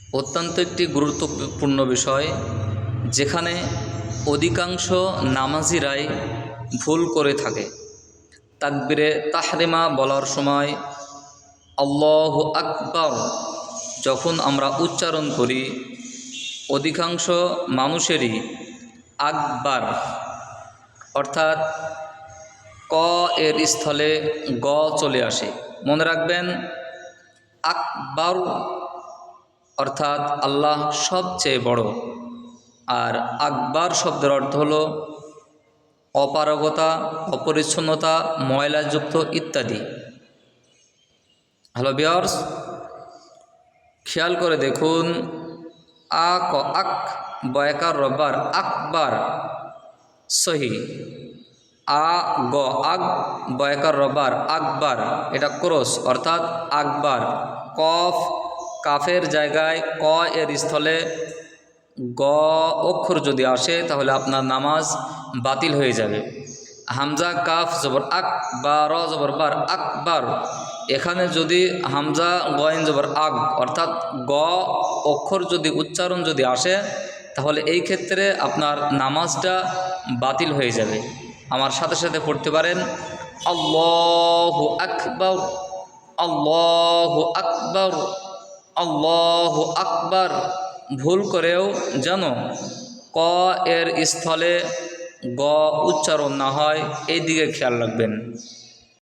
অত্যন্ত একটি গুরুত্বপূর্ণ বিষয়, যেখানে অধিকাংশ নামাজিরাই ভুল করে থাকে। তাকবীরে তাহরিমা বলার সময় আল্লাহু আকবার যখন আমরা উচ্চারণ করি, অধিকাংশ মানুষেরই আকবার অর্থাৎ ক এর স্থলে গ চলে আসে। মনে রাখবেন, আকবার অর্থাৎ আল্লাহ সবচেয়ে বড়, আর আকবার শব্দের অর্থ হলো অপারগতা, অপরিচ্ছন্নতা, ময়লাযুক্ত ইত্যাদি। হ্যালো ভিউয়ার্স, খেয়াল করে দেখুন, আ ক আক বয়াকার রব্বার আকবার সহি, আ গ আগ বয়াকার রব্বার আকবার এটা ক্রস অর্থাৎ আকবার। কফ কাফের জায়গায় ক এর স্থলে গ অক্ষর যদি আসে তাহলে আপনার নামাজ বাতিল হয়ে যাবে। হামজা কাফ জবর আক বা র জবর বার আকবার, এখানে যদি হামজা গয়েন জবর আগ অর্থাৎ গ অক্ষর যদি উচ্চারণ যদি আসে, তাহলে এই ক্ষেত্রে আপনার নামাজটা বাতিল হয়ে যাবে। আমার সাথে সাথে পড়তে পারেন আল্লাহু আকবার, আল্লাহু আকবার, আল্লাহু আকবার। ভুল করেও যেন ক এর স্থলে গ উচ্চারণ না হয়, এই দিকে খেয়াল রাখবেন।